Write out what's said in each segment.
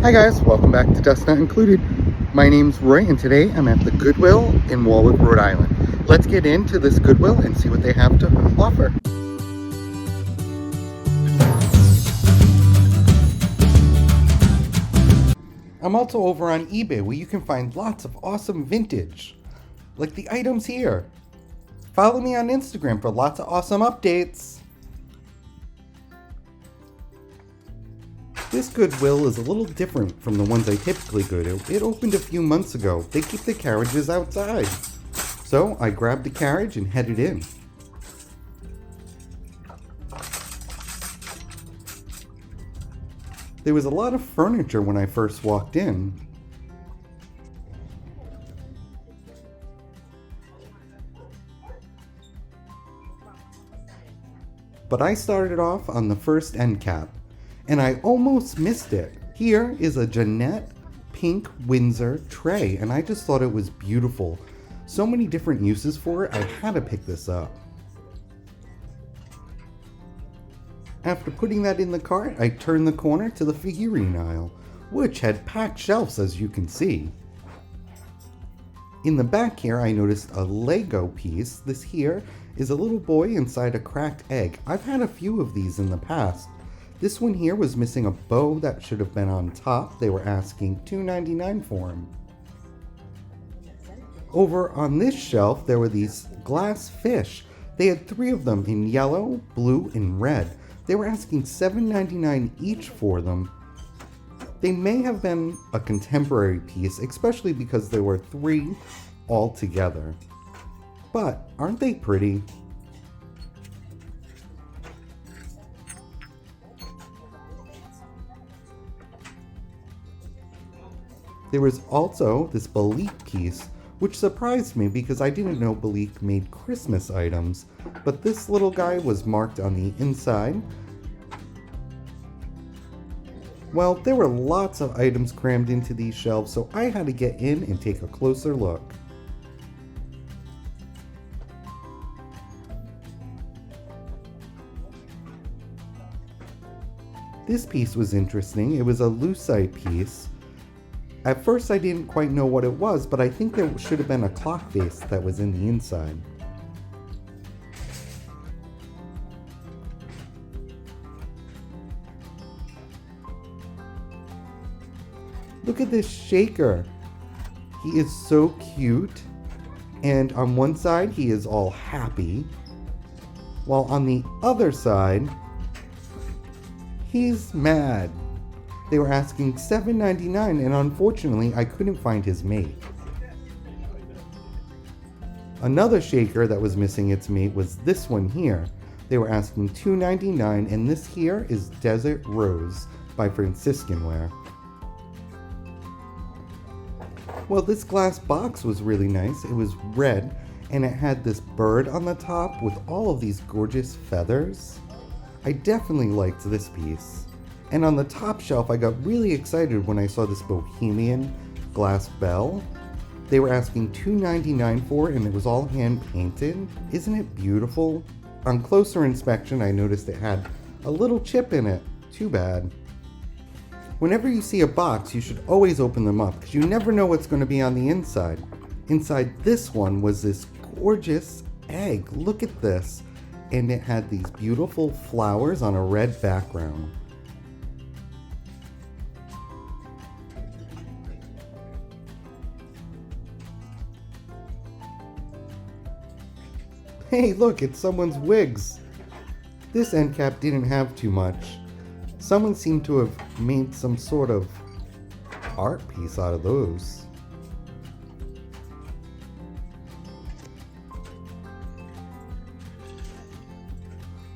Hi guys, welcome back to Dust Not Included. My name's Roy and today I'm at the Goodwill in Warwick, Rhode Island. Let's get into this Goodwill and see what they have to offer. I'm also over on eBay where you can find lots of awesome vintage, like the items here. Follow me on Instagram for lots of awesome updates. This Goodwill is a little different from the ones I typically go to. It opened a few months ago. They keep the carriages outside. So I grabbed the carriage and headed in. There was a lot of furniture when I first walked in. But I started off on the first end cap, and I almost missed it. Here is a Jeanette pink Windsor tray, and I just thought it was beautiful. So many different uses for it, I had to pick this up. After putting that in the cart, I turned the corner to the figurine aisle, which had packed shelves as you can see. In the back here, I noticed a Lego piece. This here is a little boy inside a cracked egg. I've had a few of these in the past. This one here was missing a bow that should have been on top. They were asking $2.99 for him. Over on this shelf, there were these glass fish. They had 3 of them in yellow, blue, and red. They were asking $7.99 each for them. They may have been a contemporary piece, especially because there were 3 all together. But aren't they pretty? There was also this Belique piece, which surprised me because I didn't know Belique made Christmas items, but this little guy was marked on the inside. Well, there were lots of items crammed into these shelves, so I had to get in and take a closer look. This piece was interesting. It was a lucite piece. At first I didn't quite know what it was, but I think there should have been a clock face that was in the inside. Look at this shaker. He is so cute. And on one side he is all happy, while on the other side he's mad. They were asking $7.99 and unfortunately I couldn't find his mate. Another shaker that was missing its mate was this one here. They were asking $2.99 and this here is Desert Rose by Franciscan Ware. Well, this glass box was really nice. It was red and it had this bird on the top with all of these gorgeous feathers. I definitely liked this piece. And on the top shelf, I got really excited when I saw this Bohemian glass bell. They were asking $2.99 for it, and it was all hand painted. Isn't it beautiful? On closer inspection, I noticed it had a little chip in it. Too bad. Whenever you see a box, you should always open them up, because you never know what's going to be on the inside. Inside this one was this gorgeous egg. Look at this. And it had these beautiful flowers on a red background. Hey, look, it's someone's wigs. This end cap didn't have too much. Someone seemed to have made some sort of art piece out of those.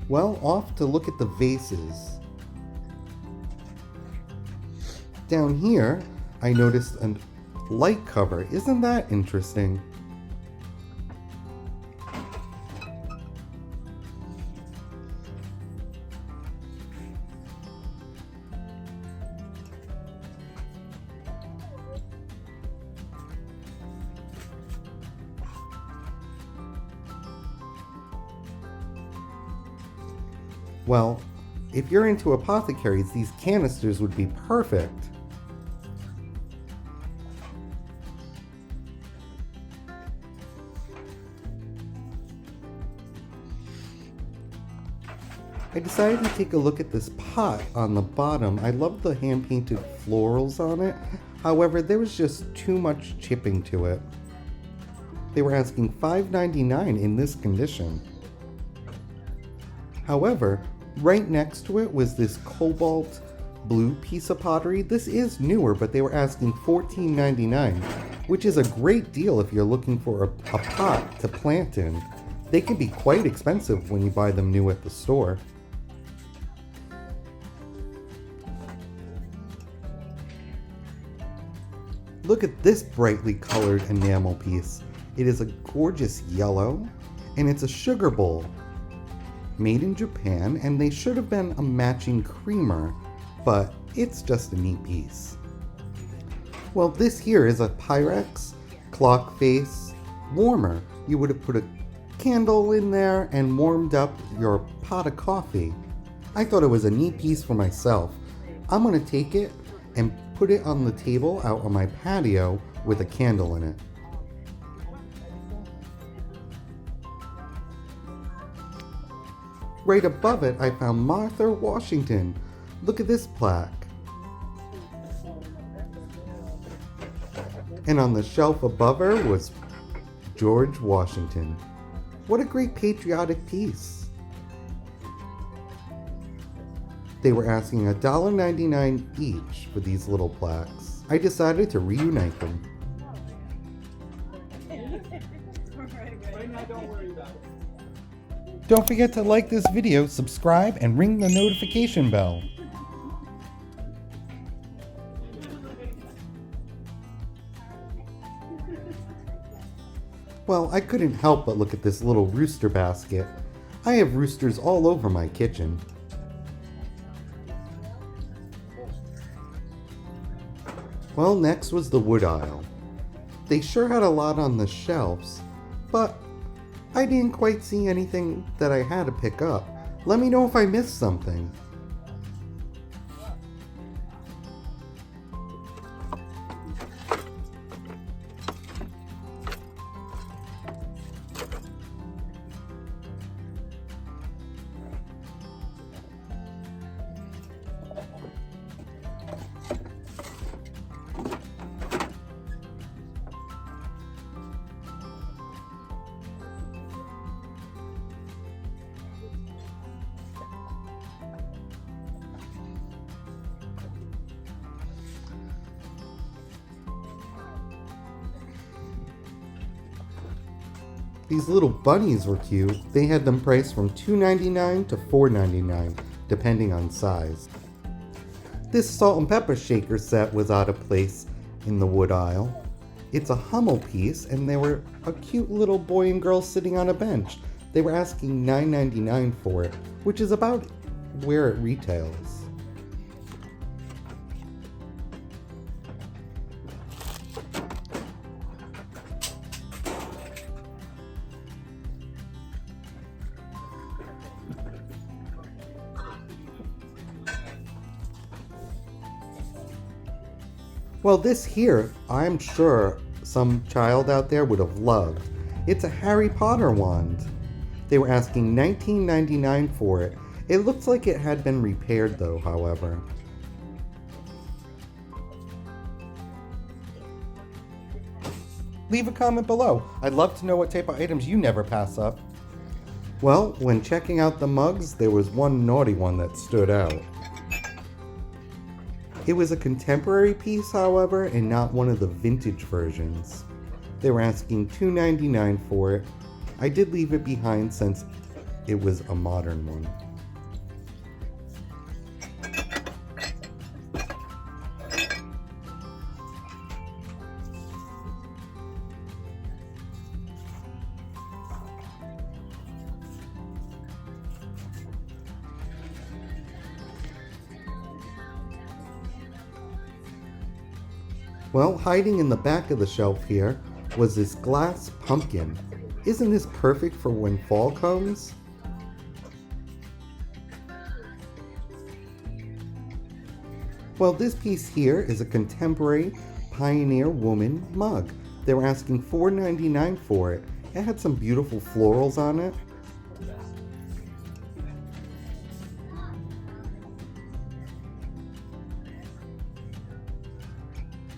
Well, off to look at the vases. Down here, I noticed a light cover. Isn't that interesting? Well, if you're into apothecaries, these canisters would be perfect. I decided to take a look at this pot on the bottom. I love the hand-painted florals on it. However, there was just too much chipping to it. They were asking $5.99 in this condition. However, right next to it was this cobalt blue piece of pottery. This is newer, but they were asking $14.99, which is a great deal if you're looking for a pot to plant in. They can be quite expensive when you buy them new at the store. Look at this brightly colored enamel piece. It is a gorgeous yellow, and it's a sugar bowl. Made in Japan, and they should have been a matching creamer, but it's just a neat piece. Well, this here is a Pyrex clock face warmer. You would have put a candle in there and warmed up your pot of coffee. I thought it was a neat piece for myself. I'm gonna take it and put it on the table out on my patio with a candle in it. Right above it, I found Martha Washington. Look at this plaque. And on the shelf above her was George Washington. What a great patriotic piece. They were asking $1.99 each for these little plaques. I decided to reunite them. Don't forget to like this video, subscribe, and ring the notification bell. Well, I couldn't help but look at this little rooster basket. I have roosters all over my kitchen. Well, next was the wood aisle. They sure had a lot on the shelves, but I didn't quite see anything that I had to pick up. Let me know if I missed something. These little bunnies were cute. They had them priced from $2.99 to $4.99, depending on size. This salt and pepper shaker set was out of place in the wood aisle. It's a Hummel piece, and they were a cute little boy and girl sitting on a bench. They were asking $9.99 for it, which is about where it retails. Well, this here, I'm sure some child out there would have loved. It's a Harry Potter wand. They were asking $19.99 for it. It looks like it had been repaired though, however. Leave a comment below. I'd love to know what type of items you never pass up. Well, when checking out the mugs, there was one naughty one that stood out. It was a contemporary piece, however, and not one of the vintage versions. They were asking $2.99 for it. I did leave it behind since it was a modern one. Well, hiding in the back of the shelf here was this glass pumpkin. Isn't this perfect for when fall comes? Well, this piece here is a contemporary Pioneer Woman mug. They were asking $4.99 for it. It had some beautiful florals on it.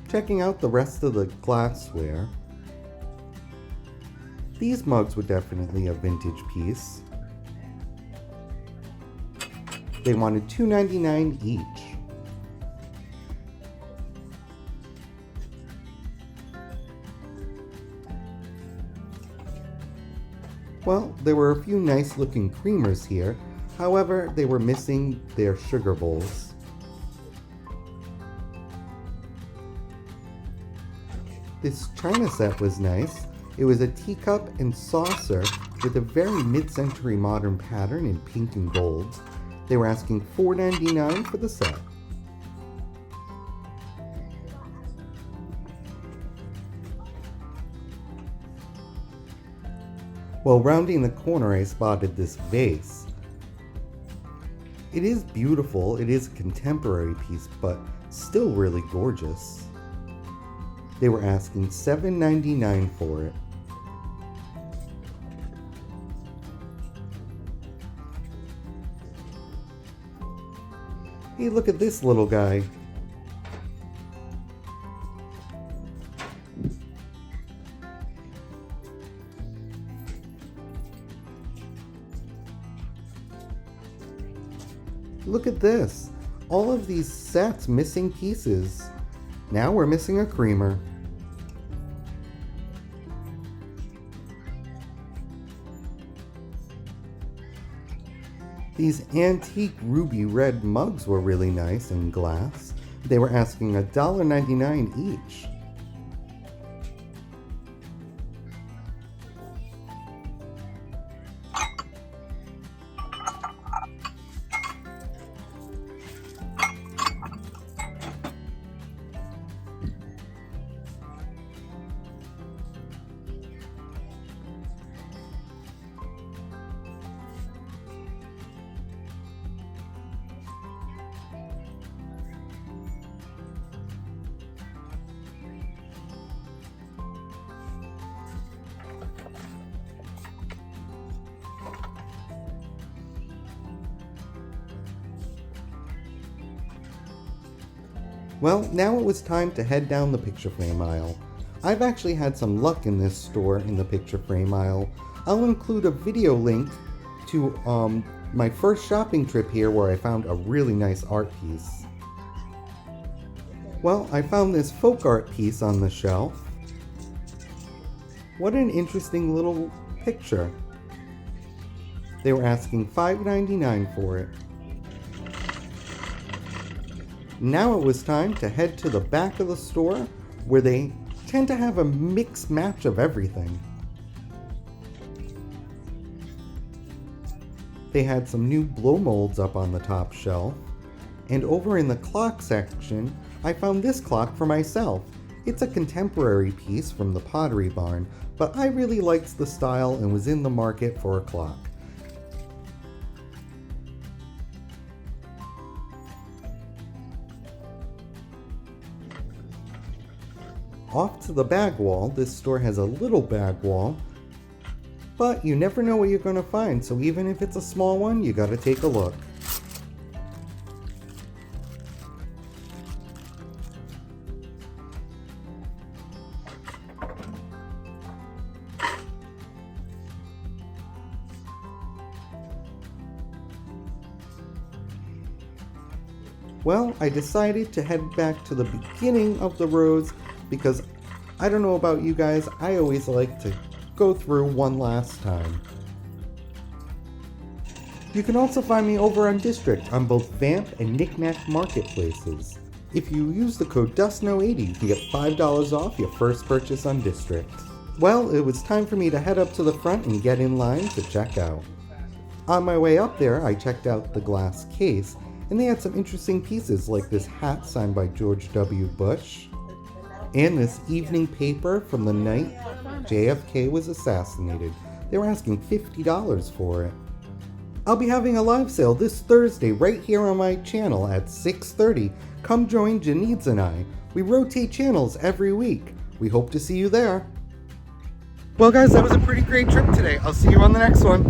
Checking out the rest of the glassware. These mugs were definitely a vintage piece. They wanted $2.99 each. Well, there were a few nice looking creamers here, however, they were missing their sugar bowls. This china set was nice. It was a teacup and saucer with a very mid-century modern pattern in pink and gold. They were asking $4.99 for the set. While rounding the corner, I spotted this vase. It is beautiful, it is a contemporary piece, but still really gorgeous. They were asking $7.99 for it. Hey, look at this little guy. Look at this. All of these sets missing pieces. Now we're missing a creamer. These antique ruby red mugs were really nice in glass. They were asking $1.99 each. Well, now it was time to head down the picture frame aisle. I've actually had some luck in this store in the picture frame aisle. I'll include a video link to my first shopping trip here where I found a really nice art piece. Well, I found this folk art piece on the shelf. What an interesting little picture. They were asking $5.99 for it. Now it was time to head to the back of the store where they tend to have a mixed match of everything. They had some new blow molds up on the top shelf, and over in the clock section I found this clock for myself. It's a contemporary piece from the Pottery Barn, but I really liked the style and was in the market for a clock. Off to the bag wall. This store has a little bag wall, but you never know what you're going to find, so even if it's a small one, you got to take a look. Well, I decided to head back to the beginning of the rows because I don't know about you guys, I always like to go through one last time. You can also find me over on District on both Vamp and Knickknack marketplaces. If you use the code DustKnow80, you can get $5 off your first purchase on District. Well, it was time for me to head up to the front and get in line to check out. On my way up there, I checked out the glass case, and they had some interesting pieces like this hat signed by George W. Bush, and this evening paper from the night JFK was assassinated. They were asking $50 for it. I'll be having a live sale this Thursday right here on my channel at 6:30. Come join Janice and I. We rotate channels every week. We hope to see you there. Well guys, that was a pretty great trip today. I'll see you on the next one.